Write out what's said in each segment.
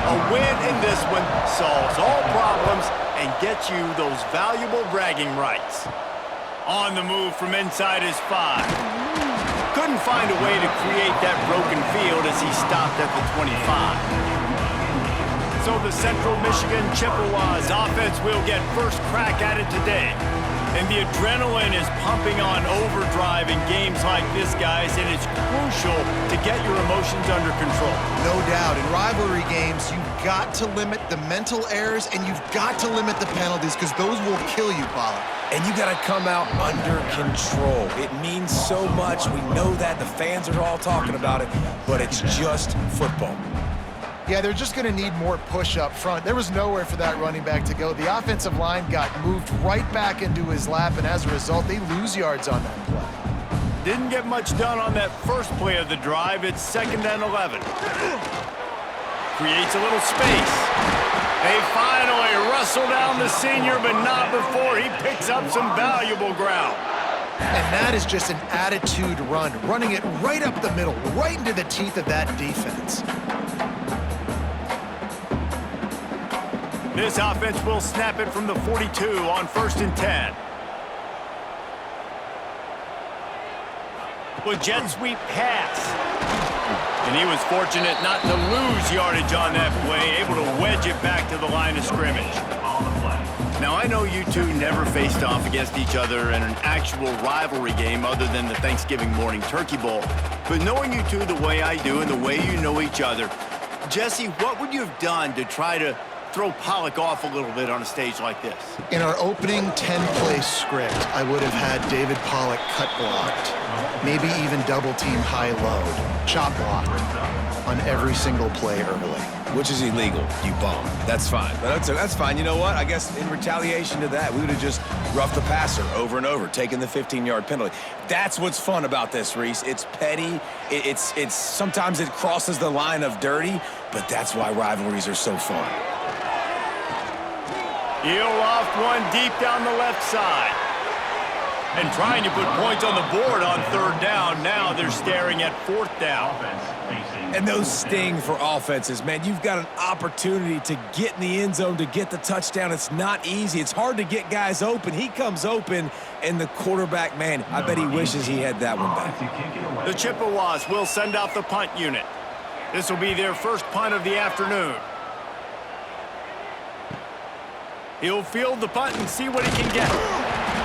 A win in this one solves all problems and gets you those valuable bragging rights. On the move from inside his 5. Couldn't find a way to create that broken field as he stopped at the 25. So the Central Michigan Chippewas offense will get first crack at it today. And the adrenaline is pumping on overdrive in games like this, guys, and it's crucial to get your emotions under control. No doubt. In rivalry games, you've got to limit the mental errors and you've got to limit the penalties because those will kill you, Pollack. And you got to come out under control. It means so much. We know that. The fans are all talking about it, but it's just football. Yeah, they're just going to need more push up front. There was nowhere for that running back to go. The offensive line got moved right back into his lap, and as a result, they lose yards on that play. Didn't get much done on that first play of the drive. It's 2nd and 11. Creates a little space. They finally wrestle down the senior, but not before he picks up some valuable ground. And that is just an attitude run, running it right up the middle, right into the teeth of that defense. This offense will snap it from the 42 on 1st and 10. With jet sweep pass. And he was fortunate not to lose yardage on that play, able to wedge it back to the line of scrimmage. Now, I know you two never faced off against each other in an actual rivalry game other than the Thanksgiving morning Turkey Bowl. But knowing you two the way I do and the way you know each other, Jesse, what would you have done to try to throw Pollack off a little bit on a stage like this? In our opening 10-play script, I would have had David Pollack cut blocked, maybe even double-team high-low, chop blocked on every single play early. Which is illegal, you bum. That's fine. But that's fine. You know what? I guess in retaliation to that, we would have just roughed the passer over and over, taking the 15-yard penalty. That's what's fun about this, Reese. It's petty. It's sometimes it crosses the line of dirty, but that's why rivalries are so fun. He'll loft one deep down the left side. And trying to put points on the board on 3rd down. Now they're staring at 4th down. And those sting for offenses, man. You've got an opportunity to get in the end zone, to get the touchdown. It's not easy. It's hard to get guys open. He comes open, and the quarterback, man, I bet he wishes he had that one back. The Chippewas will send out the punt unit. This will be their first punt of the afternoon. He'll field the punt and see what he can get.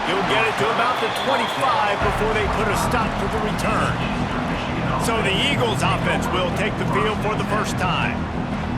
He'll get it to about the 25 before they put a stop to the return. So the Eagles offense will take the field for the first time.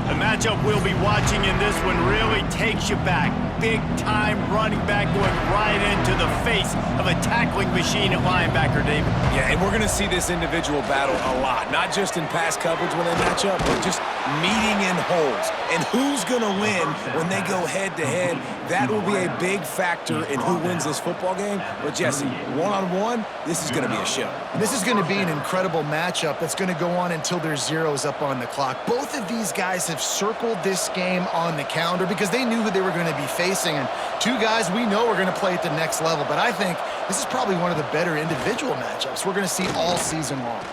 The matchup we'll be watching in this one really takes you back. Big-time running back going right into the face of a tackling machine at linebacker, David. Yeah, and we're going to see this individual battle a lot. Not just in pass coverage when they match up, but just meeting in holes. And who's going to win when they go head-to-head? That will be a big factor in who wins this football game. But, Jesse, one-on-one, this is going to be a show. This is going to be an incredible matchup that's going to go on until there's zeros up on the clock. Both of these guys have circled this game on the calendar because they knew who they were going to be facing. And two guys we know are going to play at the next level. But I think this is probably one of the better individual matchups we're going to see all season long.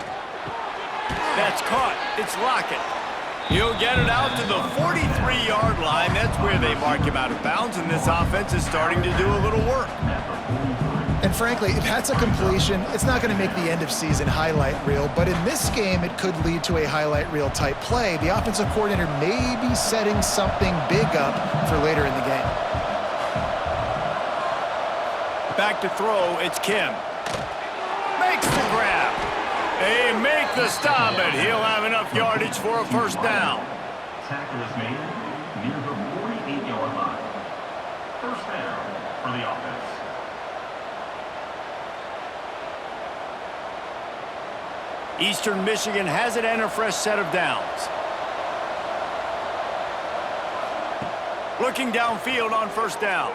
That's caught. It's Lockett. He'll get it out to the 43-yard line. That's where they mark him out of bounds, and this offense is starting to do a little work. And frankly, if that's a completion, it's not going to make the end-of-season highlight reel, but in this game, it could lead to a highlight reel type play. The offensive coordinator may be setting something big up for later in the game. Back to throw, it's Kim. Makes the grab. They make the stop, and he'll have enough yardage for a first down. Tackle is made near the 48-yard line. First down for the offense. Eastern Michigan has it and a fresh set of downs. Looking downfield on first down.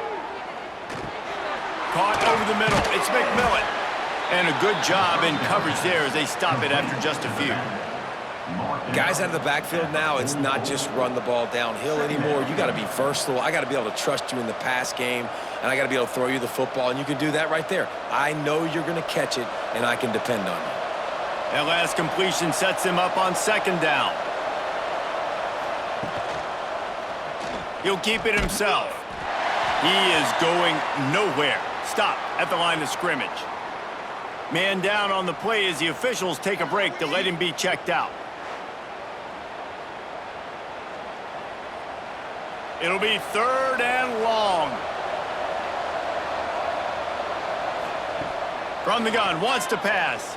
Caught over the middle. It's McMillan. And a good job in coverage there as they stop it after just a few. Guys out of the backfield now, it's not just run the ball downhill anymore. You got to be versatile. I got to be able to trust you in the pass game, and I got to be able to throw you the football, and you can do that right there. I know you're going to catch it, and I can depend on you. That last completion sets him up on second down. He'll keep it himself. He is going nowhere. Stop at the line of scrimmage. Man down on the play as the officials take a break to let him be checked out. It'll be 3rd and long. From the gun, wants to pass.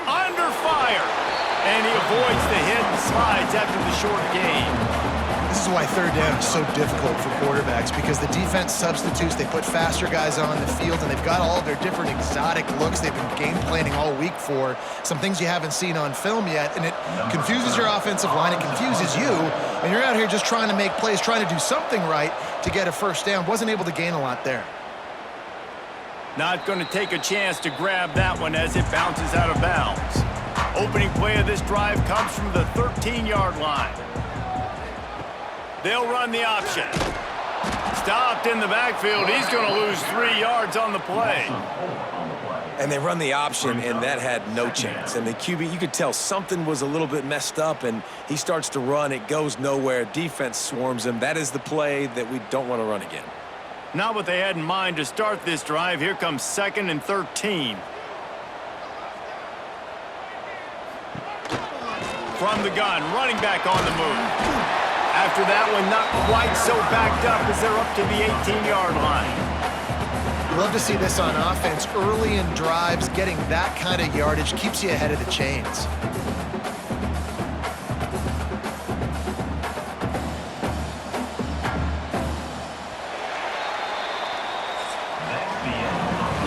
Under fire. And he avoids the hit and slides after the short gain. This is why 3rd down is so difficult for quarterbacks, because the defense substitutes, they put faster guys on the field, and they've got all of their different exotic looks they've been game planning all week for, some things you haven't seen on film yet, and it confuses your offensive line, it confuses you, and you're out here just trying to make plays, trying to do something right to get a 1st down. Wasn't able to gain a lot there. Not going to take a chance to grab that one as it bounces out of bounds. Opening play of this drive comes from the 13-yard line. They'll run the option. Stopped in the backfield. He's going to lose 3 yards on the play. And they run the option, and that had no chance. And the QB, you could tell something was a little bit messed up, and he starts to run. It goes nowhere. Defense swarms him. That is the play that we don't want to run again. Not what they had in mind to start this drive. Here comes 2nd and 13. From the gun, running back on the move. After that one, not quite so backed up as they're up to the 18-yard line. You love to see this on offense. Early in drives, getting that kind of yardage keeps you ahead of the chains.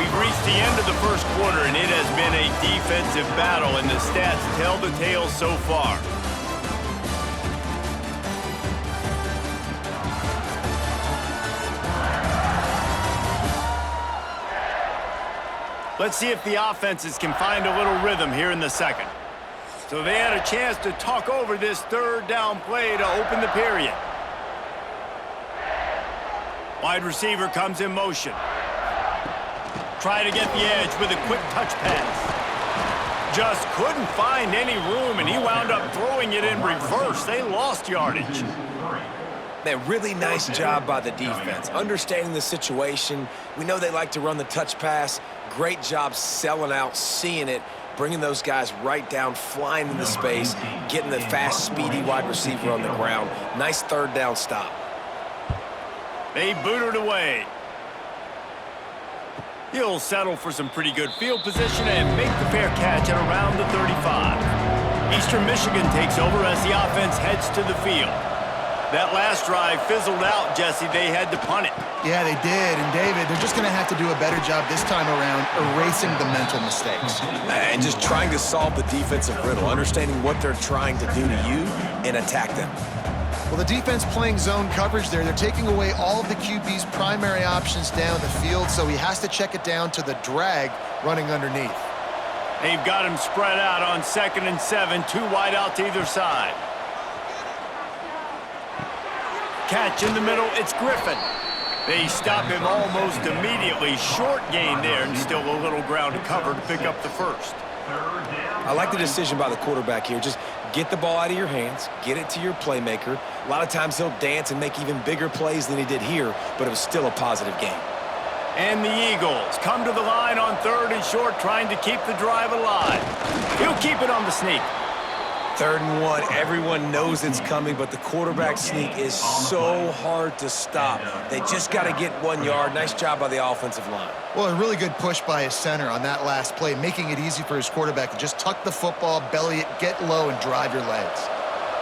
We've reached the end of the 1st quarter, and it has been a defensive battle, and the stats tell the tale so far. Let's see if the offenses can find a little rhythm here in the 2nd. So they had a chance to talk over this 3rd down play to open the period. Wide receiver comes in motion. Try to get the edge with a quick touch pass. Just couldn't find any room, and he wound up throwing it in reverse. They lost yardage. Man, really nice job by the defense. Understanding the situation. We know they like to run the touch pass. Great job selling out, seeing it, bringing those guys right down, flying into space, getting the fast, speedy wide receiver on the ground. Nice 3rd down stop. They boot it away. He'll settle for some pretty good field position and make the fair catch at around the 35. Eastern Michigan takes over as the offense heads to the field. That last drive fizzled out, Jesse. They had to punt it. Yeah, they did. And, David, they're just going to have to do a better job this time around erasing the mental mistakes. And just trying to solve the defensive riddle, understanding what they're trying to do to you and attack them. Well, the defense playing zone coverage there. They're taking away all of the QB's primary options down the field, so he has to check it down to the drag running underneath. They've got him spread out on 2nd and 7, 2 wide out to either side. Catch in the middle, it's Griffin. They stop him almost immediately. Short gain there, and still a little ground to cover to pick up the 1st. I like the decision by the quarterback here. Just get the ball out of your hands, get it to your playmaker. A lot of times he'll dance and make even bigger plays than he did here, but it was still a positive game. And the Eagles come to the line on 3rd and short, trying to keep the drive alive. He'll keep it on the sneak. 3rd and 1, everyone knows it's coming, but the quarterback sneak is so hard to stop. They just got to get 1 yard. Nice job by the offensive line. Well, a really good push by his center on that last play, making it easy for his quarterback to just tuck the football, belly it, get low, and drive your legs.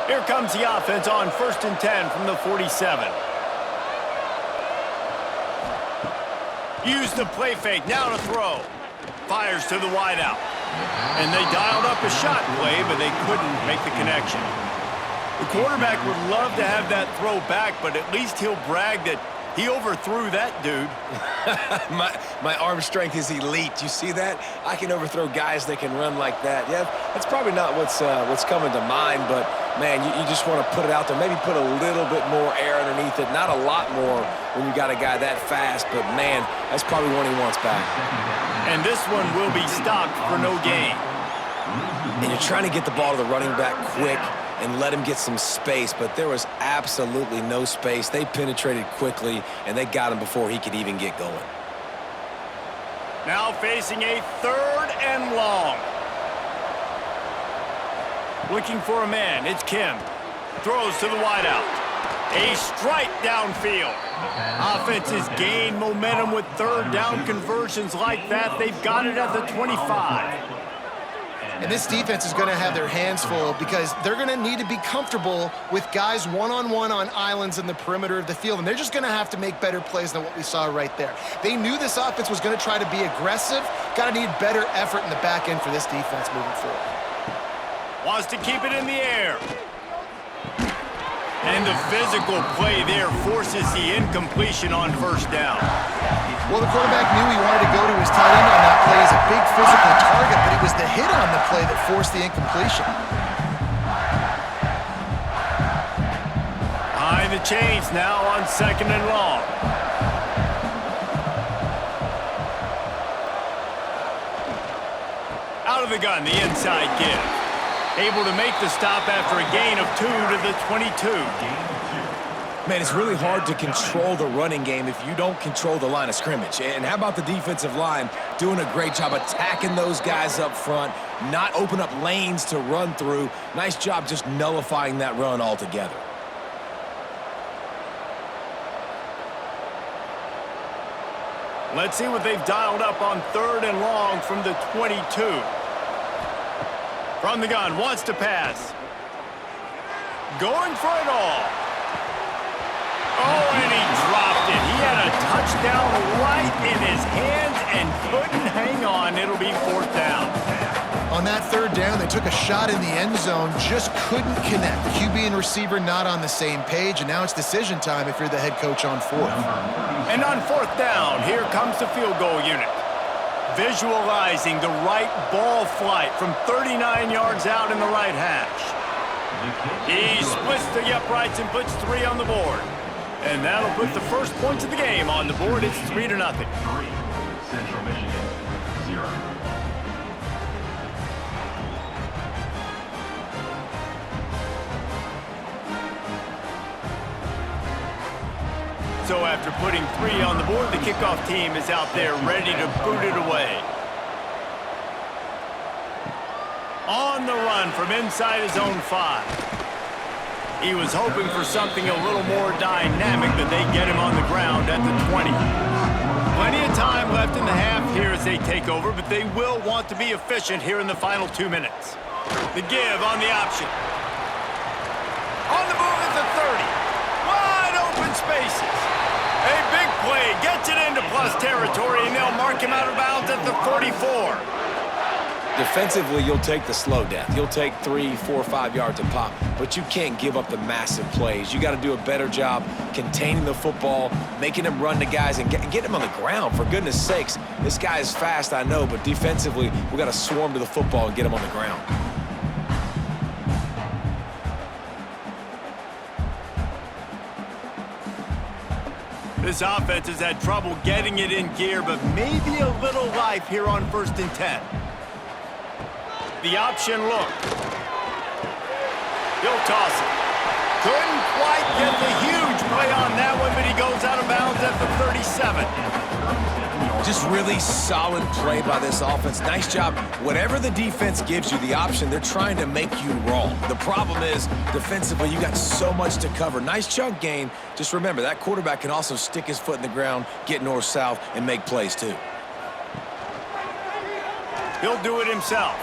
Here comes the offense on 1st and 10 from the 47. Use the play fake, now to throw. Fires to the wideout. And they dialed up a shot play, but they couldn't make the connection. The quarterback would love to have that throw back, but at least he'll brag that he overthrew that dude. my arm strength is elite. You see that? I can overthrow guys that can run like that. Yeah, that's probably not what's coming to mind, but, man, you just want to put it out there. Maybe put a little bit more air underneath it. Not a lot more when you got a guy that fast, but, man, that's probably one he wants back. And this one will be stopped for no gain. And you're trying to get the ball to the running back quick, and let him get some space, but there was absolutely no space. They penetrated quickly, and they got him before he could even get going. Now facing a 3rd and long. Looking for a man, it's Kim. Throws to the wideout. A strike downfield. Offenses gain momentum with 3rd down conversions like that. They've got it at the 25. And this defense is going to have their hands full because they're going to need to be comfortable with guys one-on-one on islands in the perimeter of the field, and they're just going to have to make better plays than what we saw right there. They knew this offense was going to try to be aggressive. Got to need better effort in the back end for this defense moving forward. Wants to keep it in the air. And the physical play there forces the incompletion on 1st down. Well, the quarterback knew he wanted to go to his tight end on that play as a big physical target, but it was the hit on the play that forced the incompletion. Behind the chains now on 2nd and long. Out of the gun, the inside give. Able to make the stop after a gain of 2 to the 22. Man, it's really hard to control the running game if you don't control the line of scrimmage. And how about the defensive line doing a great job attacking those guys up front, not open up lanes to run through. Nice job just nullifying that run altogether. Let's see what they've dialed up on 3rd and long from the 22. From the gun, wants to pass. Going for it all. Oh, and he dropped it. He had a touchdown right in his hands and couldn't hang on. It'll be 4th down. On that 3rd down, they took a shot in the end zone, just couldn't connect. The QB and receiver not on the same page, and now it's decision time if you're the head coach on 4th. And on 4th down, here comes the field goal unit. Visualizing the right ball flight from 39 yards out in the right hash. He splits the uprights and puts 3 on the board. And that'll put the first points of the game on the board. It's 3-0. 3, Central Michigan, 0. So after putting 3 on the board, the kickoff team is out there ready to boot it away. On the run from inside his own 5. He was hoping for something a little more dynamic, but they get him on the ground at the 20. Plenty of time left in the half here as they take over, but they will want to be efficient here in the final 2 minutes. The give on the option. On the move at the 30. Wide open spaces. A big play gets it into plus territory, and they'll mark him out of bounds at the 44. Defensively, you'll take the slow death. You'll take 3, 4, 5 yards a pop, but you can't give up the massive plays. You got to do a better job containing the football, making them run to guys, and get them on the ground. For goodness sakes, this guy is fast, I know, but defensively, we got to swarm to the football and get him on the ground. This offense has had trouble getting it in gear, but maybe a little life here on 1st and 10. The option look. He'll toss it. Couldn't quite get the huge play on that one, but he goes out of bounds at the 37. Just really solid play by this offense. Nice job. Whatever the defense gives you, the option, they're trying to make you wrong. The problem is, defensively, you got so much to cover. Nice chunk gain. Just remember, that quarterback can also stick his foot in the ground, get north-south, and make plays too. He'll do it himself.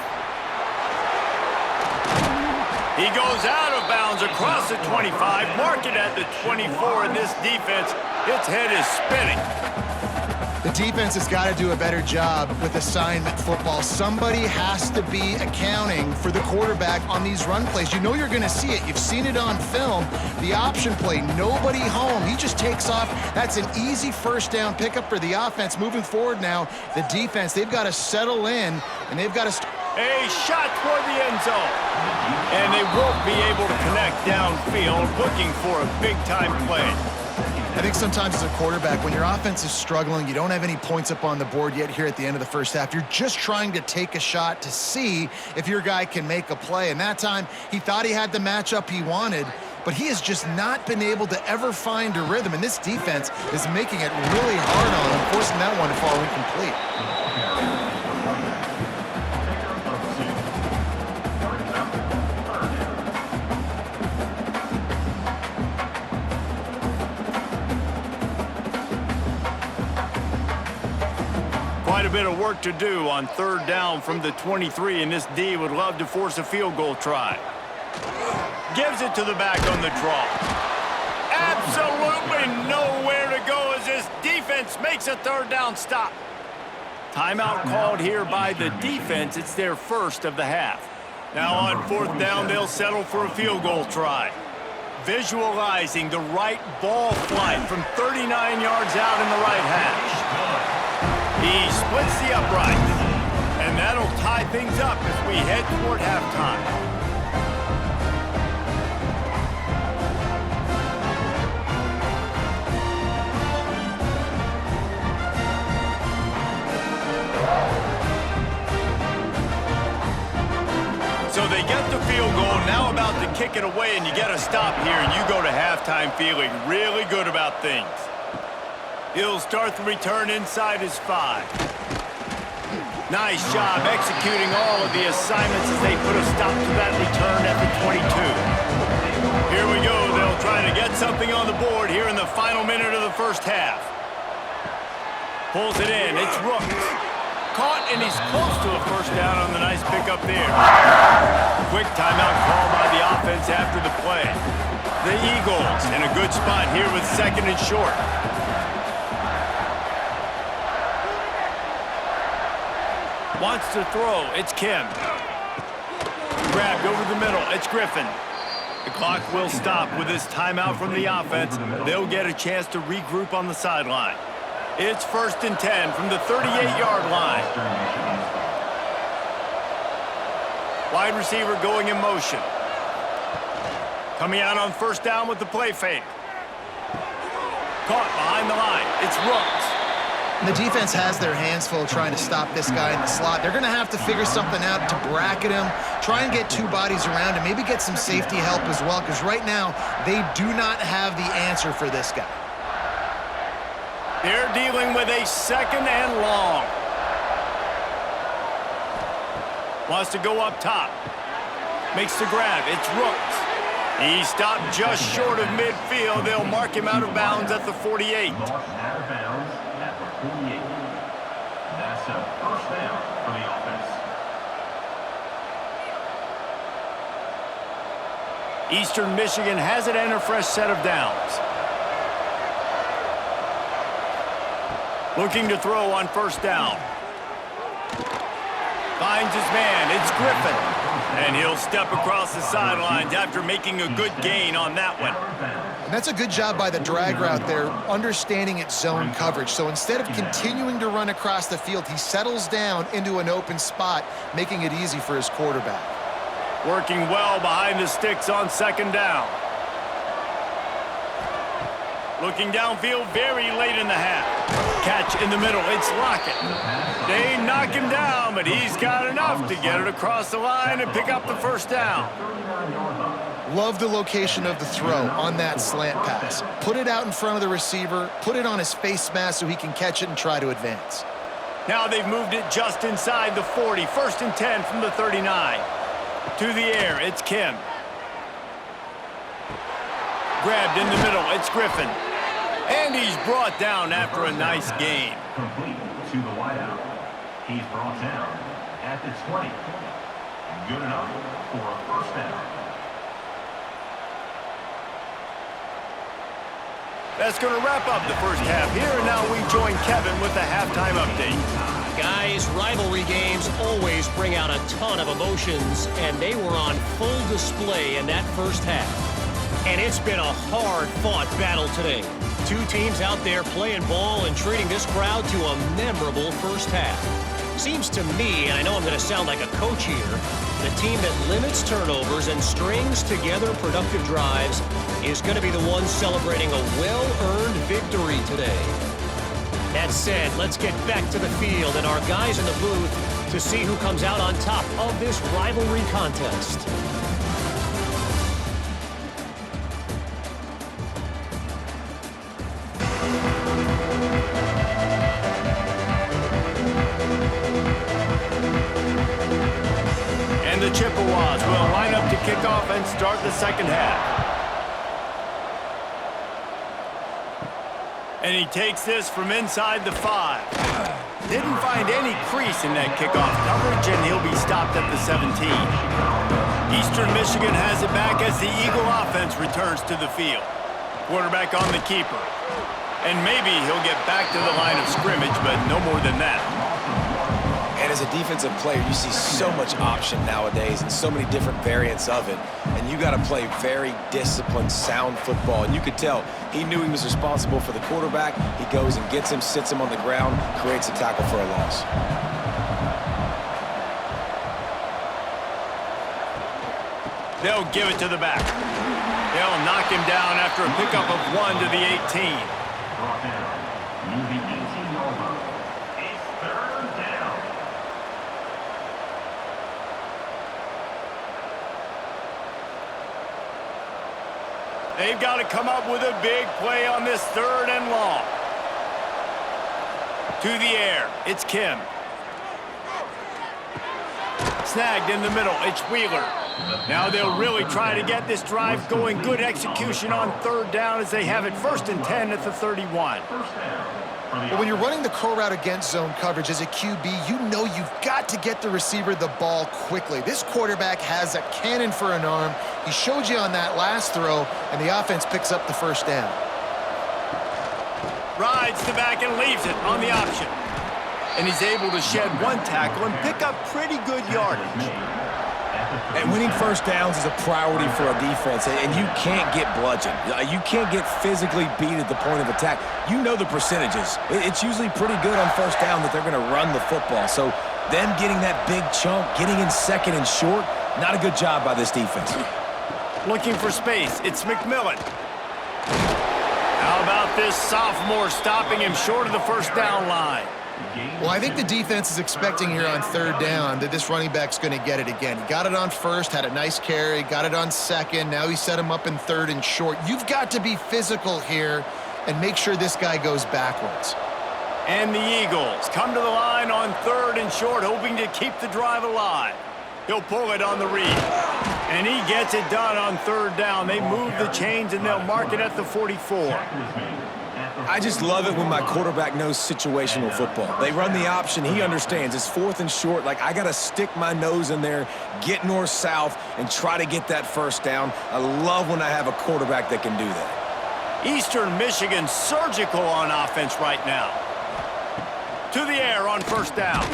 He goes out of bounds across the 25, mark it at the 24, and this defense, its head is spinning. The defense has got to do a better job with assignment football. Somebody has to be accounting for the quarterback on these run plays. You know you're going to see it. You've seen it on film. The option play, nobody home. He just takes off. That's an easy 1st down pickup for the offense. Moving forward now, the defense, they've got to settle in, and they've got to... A shot toward the end zone. And they won't be able to connect downfield, looking for a big-time play. I think sometimes as a quarterback, when your offense is struggling, you don't have any points up on the board yet here at the end of the first half. You're just trying to take a shot to see if your guy can make a play. And that time, he thought he had the matchup he wanted, but he has just not been able to ever find a rhythm. And this defense is making it really hard on him, forcing that one to fall incomplete. Quite a bit of work to do on third down from the 23, and this D would love to force a field goal try. Gives it to the back on the draw. Absolutely nowhere to go as this defense makes a third down stop. Timeout called here by the defense. It's their first of the half. Now on fourth down, they'll settle for a field goal try. Visualizing the right ball flight from 39 yards out in the right hash. He splits the uprights, and that'll tie things up as we head toward halftime. So they get the field goal, now about to kick it away, and you get a stop here, and you go to halftime feeling really good about things. He'll start the return inside his 5. Nice job executing all of the assignments as they put a stop to that return at the 22. Here we go. They'll try to get something on the board here in the final minute of the first half. Pulls it in. It's Rooks. Caught, and he's close to a first down on the nice pickup there. Quick timeout call by the offense after the play. The Eagles in a good spot here with second and short. Wants to throw. It's Kim. Grabbed over the middle. It's Griffin. The clock will stop with this timeout from the offense. They'll get a chance to regroup on the sideline. It's 1st and 10 from the 38-yard line. Wide receiver going in motion. Coming out on first down with the play fake. Caught behind the line. It's Rooks. And the defense has their hands full trying to stop this guy in the slot. They're going to have to figure something out to bracket him, try and get 2 bodies around him, maybe get some safety help as well, because right now they do not have the answer for this guy. They're dealing with a 2nd and long. Wants to go up top. Makes the grab. It's Rooks. He stopped just short of midfield. They'll mark him out of bounds at the 48. Lost out of bounds at the 48. That's a first down for the offense. Eastern Michigan has it and a fresh set of downs. Looking to throw on first down. Finds his man. It's Griffin. And he'll step across the sidelines after making a good gain on that one. And that's a good job by the drag route there, understanding its zone coverage. So instead of continuing to run across the field, he settles down into an open spot, making it easy for his quarterback. Working well behind the sticks on second down. Looking downfield very late in the half. Catch in the middle. It's Lockett. They knock him down, but he's got enough to get it across the line and pick up the first down. Love the location of the throw on that slant pass. Put it out in front of the receiver, put it on his face mask so he can catch it and try to advance. Now they've moved it just inside the 40. 1st and 10 from the 39. To the air, it's Kim. Grabbed in the middle, it's Griffin. And he's brought down after a nice gain. Complete to the wideout. He's brought down at the 20. Good enough for a first down. That's going to wrap up the first half here, and now we join Kevin with the halftime update. Guys, rivalry games always bring out a ton of emotions, and they were on full display in that first half. And it's been a hard-fought battle today. 2 teams out there playing ball and treating this crowd to a memorable first half. Seems to me, and I know I'm going to sound like a coach here, The team that limits turnovers and strings together productive drives is going to be the one celebrating a well-earned victory today. That said, let's get back to the field and our guys in the booth to see who comes out on top of this rivalry contest. And the Chippewas will line up to kick off and start the second half. And he takes this from inside the 5. Didn't find any crease in that kickoff coverage, and he'll be stopped at the 17. Eastern Michigan has it back as the Eagle offense returns to the field. Quarterback on the keeper. And maybe he'll get back to the line of scrimmage, but no more than that. And as a defensive player, you see so much option nowadays and so many different variants of it. And you got to play very disciplined, sound football. And you could tell he knew he was responsible for the quarterback. He goes and gets him, sits him on the ground, creates a tackle for a loss. They'll give it to the back. They'll knock him down after a pickup of 1 to the 18. Brought down near the 18-yard line. It's third down. They've got to come up with a big play on this 3rd and long. To the air, it's Kim. Snagged in the middle, it's Wheeler. Now they'll really try to get this drive going. Good execution on 3rd down as they have it 1st and 10 at the 31. But when you're running the curl route against zone coverage as a QB, you know you've got to get the receiver the ball quickly. This quarterback has a cannon for an arm. He showed you on that last throw, and the offense picks up the 1st down. Rides the back and leaves it on the option. And he's able to shed 1 tackle and pick up pretty good yardage. And winning 1st downs is a priority for a defense, and you can't get bludgeoned. You can't get physically beat at the point of attack. You know the percentages. It's usually pretty good on 1st down that they're going to run the football. So them getting that big chunk, getting in 2nd and short, not a good job by this defense. Looking for space, it's McMillan. How about this sophomore stopping him short of the 1st down line? Well, I think the defense is expecting here on 3rd down that this running back's going to get it again. He got it on 1st, had a nice carry, got it on 2nd. Now he set him up in 3rd and short. You've got to be physical here and make sure this guy goes backwards. And the Eagles come to the line on 3rd and short, hoping to keep the drive alive. He'll pull it on the read. And he gets it done on 3rd down. They move the chains, and they'll mark it at the 44. I just love it when my quarterback knows situational football. They run the option. He understands. It's 4th and short. Like, I got to stick my nose in there, get north-south, and try to get that 1st down. I love when I have a quarterback that can do that. Eastern Michigan surgical on offense right now. To the air on 1st down.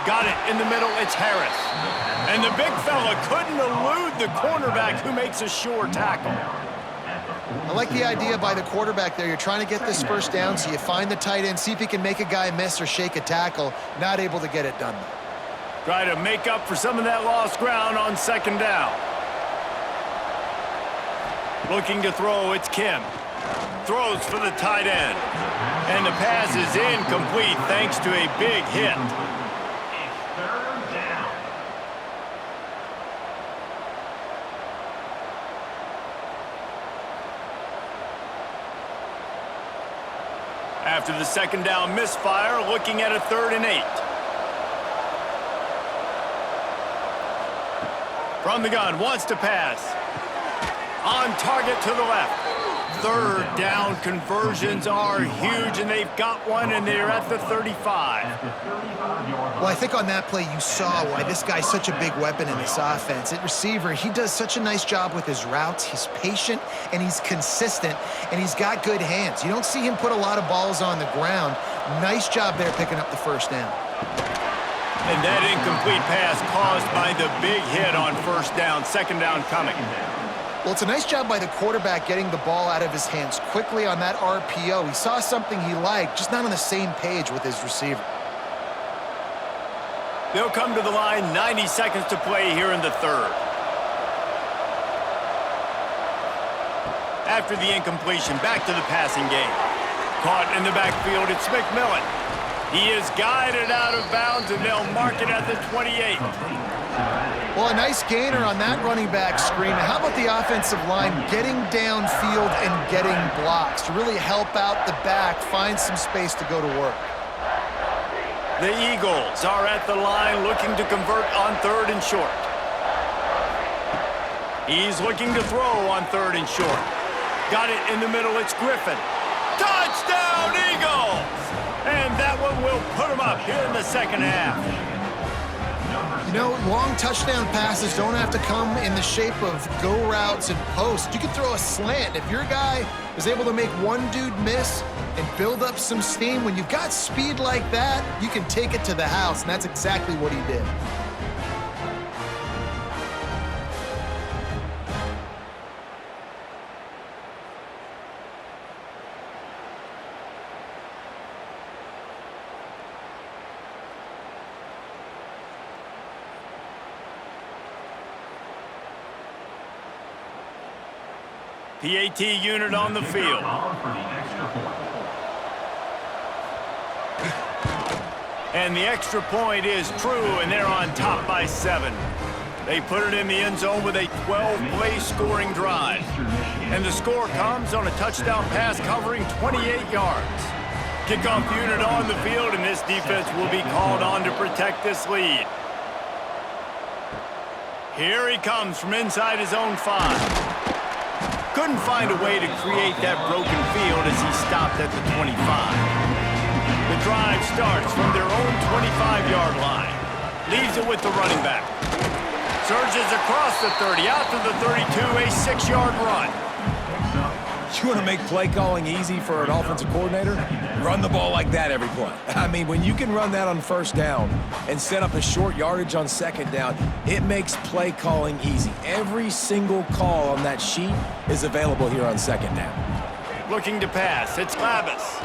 Got it in the middle. It's Harris. And the big fella couldn't elude the cornerback who makes a sure tackle. I like the idea by the quarterback there. You're trying to get this 1st down, so you find the tight end, see if he can make a guy miss or shake a tackle. Not able to get it done. Try to make up for some of that lost ground on 2nd down. Looking to throw, it's Kim. Throws for the tight end. And the pass is incomplete thanks to a big hit. It's 3rd down. After the 2nd down misfire, looking at a 3rd and 8. From the gun, wants to pass. On target to the left. 3rd down conversions are huge, and they've got one, and they're at the 35. Well, I think on that play you saw why this guy's such a big weapon in this offense. At receiver, he does such a nice job with his routes. He's patient, and he's consistent, and he's got good hands. You don't see him put a lot of balls on the ground. Nice job there picking up the 1st down. And that incomplete pass caused by the big hit on 1st down. 2nd down coming. Well, it's a nice job by the quarterback getting the ball out of his hands quickly on that RPO. He saw something he liked, just not on the same page with his receiver. They'll come to the line, 90 seconds to play here in the third. After the incompletion, back to the passing game. Caught in the backfield, it's McMillan. He is guided out of bounds, and they'll mark it at the 28. Well, a nice gainer on that running back screen. How about the offensive line getting downfield and getting blocks to really help out the back, find some space to go to work? The Eagles are at the line looking to convert on third and short. He's looking to throw on third and short. Got it in the middle, it's Griffin. Touchdown, Eagles! And that one will put them up here in the second half. You know, long touchdown passes don't have to come in the shape of go routes and posts. You can throw a slant. If your guy is able to make one dude miss and build up some steam, when you've got speed like that, you can take it to the house, and that's exactly what he did. PAT unit on the field. And the extra point is true, and they're on top by 7. They put it in the end zone with a 12-play scoring drive. And the score comes on a touchdown pass covering 28 yards. Kickoff unit on the field, and this defense will be called on to protect this lead. Here he comes from inside his own 5. Couldn't find a way to create that broken field as he stopped at the 25. The drive starts from their own 25-yard line. Leaves it with the running back. Surges across the 30, out to the 32, a 6-yard run. You want to make play calling easy for an offensive coordinator? Run the ball like that every play. I mean, when you can run that on first down and set up a short yardage on second down, it makes play calling easy. Every single call on that sheet is available here on second down. Looking to pass, it's Labus.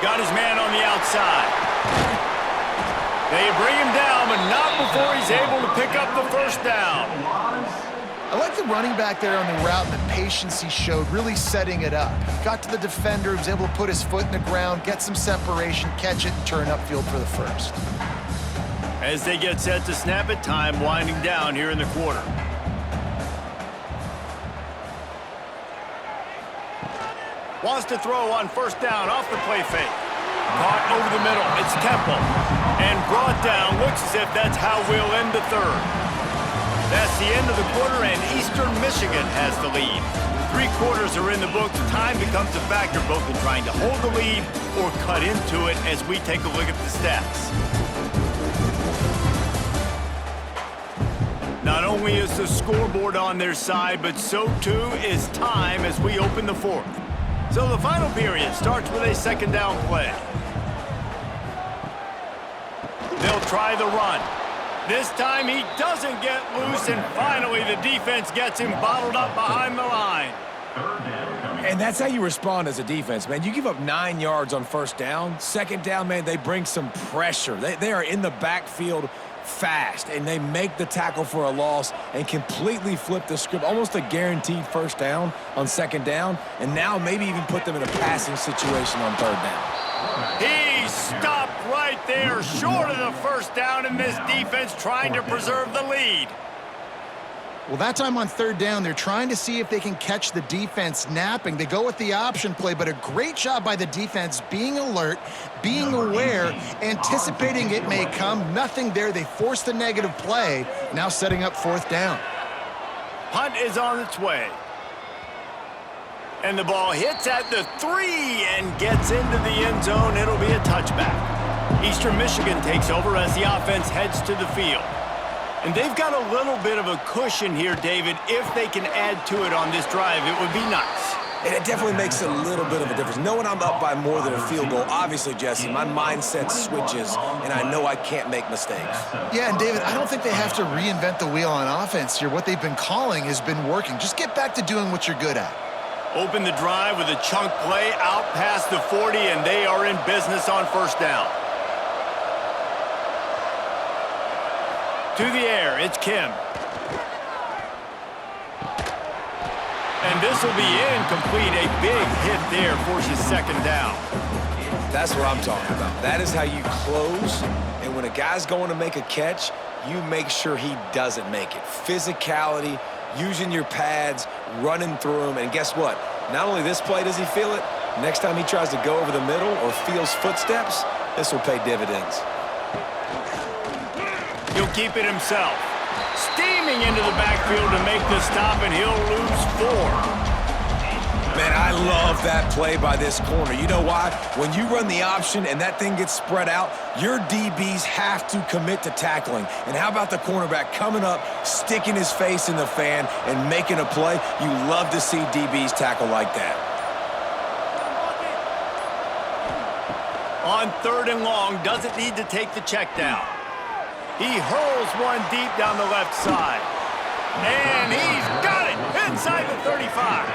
Got his man on the outside. They bring him down, but not before he's able to pick up the first down. I like the running back there on the route and the patience he showed, really setting it up. Got to the defender, was able to put his foot in the ground, get some separation, catch it, and turn upfield for the first. As they get set to snap it, time winding down here in the quarter. Wants to throw on first down off the play fake. Caught over the middle, it's Temple. And brought down, looks as if that's how we'll end the third. That's the end of the quarter, and Eastern Michigan has the lead. 3 quarters are in the books. Time becomes a factor both in trying to hold the lead or cut into it as we take a look at the stats. Not only is the scoreboard on their side, but so too is time as we open the fourth. So the final period starts with a second down play. They'll try the run. This time he doesn't get loose, and finally the defense gets him bottled up behind the line. And that's how you respond as a defense, man. You give up 9 yards on first down. Second down, man, they bring some pressure. They are in the backfield fast, and they make the tackle for a loss and completely flip the script. Almost a guaranteed first down on second down, and now maybe even put them in a passing situation on third down. He stopped right there, short of the first down, and this defense trying to preserve the lead. Well, that time on third down, they're trying to see if they can catch the defense napping. They go with the option play, but a great job by the defense being alert, being aware, anticipating it may come. Nothing there. They forced the negative play, now setting up fourth down. Punt is on its way. And the ball hits at the 3 and gets into the end zone. It'll be a touchback. Eastern Michigan takes over as the offense heads to the field. And they've got a little bit of a cushion here, David. If they can add to it on this drive, it would be nice. And it definitely makes a little bit of a difference. Knowing I'm up by more than a field goal, obviously, Jesse, my mindset switches, and I know I can't make mistakes. Yeah, and David, I don't think they have to reinvent the wheel on offense here. What they've been calling has been working. Just get back to doing what you're good at. Open the drive with a chunk play out past the 40, and they are in business on first down. To the air, it's Kim. And this will be incomplete. A big hit there forces second down. That's what I'm talking about. That is how you close. And when a guy's going to make a catch, you make sure he doesn't make it. Physicality, using your pads, running through them. And guess what? Not only this play does he feel it, next time he tries to go over the middle or feels footsteps, this will pay dividends. He'll keep it himself. Steaming into the backfield to make the stop, and he'll lose 4. Man, I love that play by this corner. You know why? When you run the option and that thing gets spread out, your DBs have to commit to tackling. And how about the cornerback coming up, sticking his face in the fan, and making a play? You love to see DBs tackle like that. On 3rd and long, doesn't need to take the check down. He hurls one deep down the left side. And he's got it inside the 35.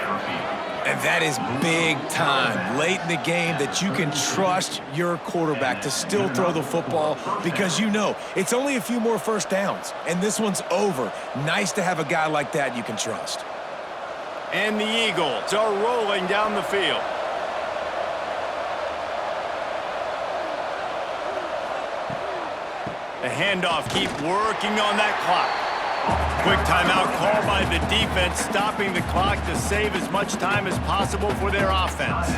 And that is big time, late in the game, that you can trust your quarterback to still throw the football because you know it's only a few more first downs, and this one's over. Nice to have a guy like that you can trust. And the Eagles are rolling down the field. The handoff, keep working on that clock. Quick timeout call by the defense, stopping the clock to save as much time as possible for their offense.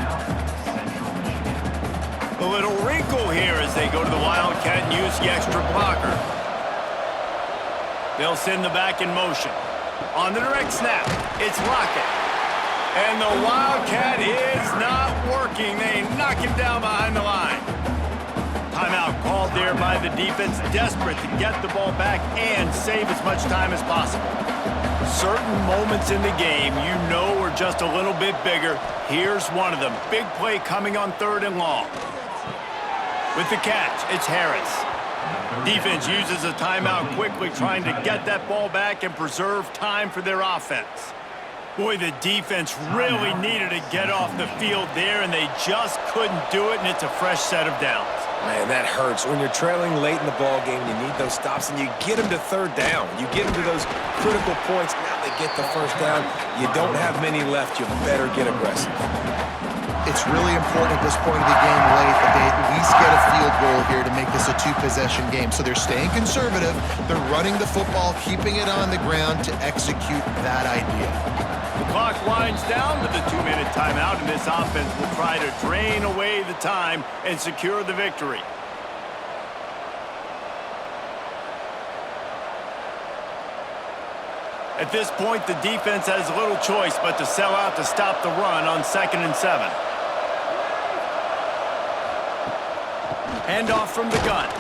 A little wrinkle here as they go to the Wildcat and use the extra blocker. They'll send the back in motion. On the direct snap, it's Lockett. And the Wildcat is not working. They knock him down behind the line. Timeout called there by the defense, desperate to get the ball back and save as much time as possible. Certain moments in the game you know are just a little bit bigger. Here's one of them. Big play coming on 3rd and long. With the catch, it's Harris. Defense uses a timeout quickly, trying to get that ball back and preserve time for their offense. Boy, the defense really needed to get off the field there, and they just couldn't do it, and it's a fresh set of downs. Man, that hurts. When you're trailing late in the ball game, you need those stops, and you get them to 3rd down. You get them to those critical points. Now they get the first down. You don't have many left. You better get aggressive. It's really important at this point of the game late that they at least get a field goal here to make this a 2-possession game. So they're staying conservative. They're running the football, keeping it on the ground to execute that idea. The clock winds down to the 2-minute timeout, and this offense will try to drain away the time and secure the victory. At this point, the defense has little choice but to sell out to stop the run on 2nd and 7. Handoff from the gun.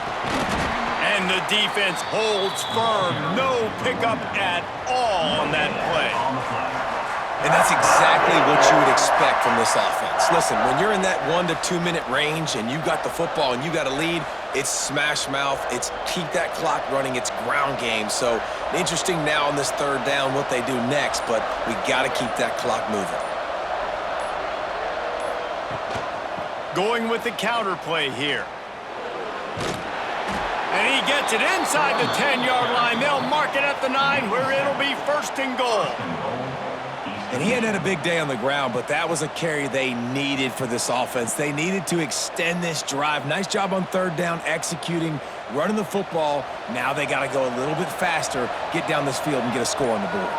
And the defense holds firm. No pickup at all on that play. And that's exactly what you would expect from this offense. Listen, when you're in that 1 to 2 minute range and you got the football and you got a lead, it's smash mouth, it's keep that clock running, it's ground game. So interesting now on this 3rd down what they do next, but we got to keep that clock moving. Going with the counter play here. And he gets it inside the 10-yard line. They'll mark it at the 9 where it'll be 1st and goal. And he hadn't had a big day on the ground, but that was a carry they needed for this offense. They needed to extend this drive. Nice job on 3rd down, executing, running the football. Now they got to go a little bit faster, get down this field, and get a score on the board.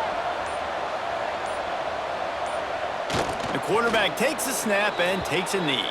The quarterback takes a snap and takes a knee.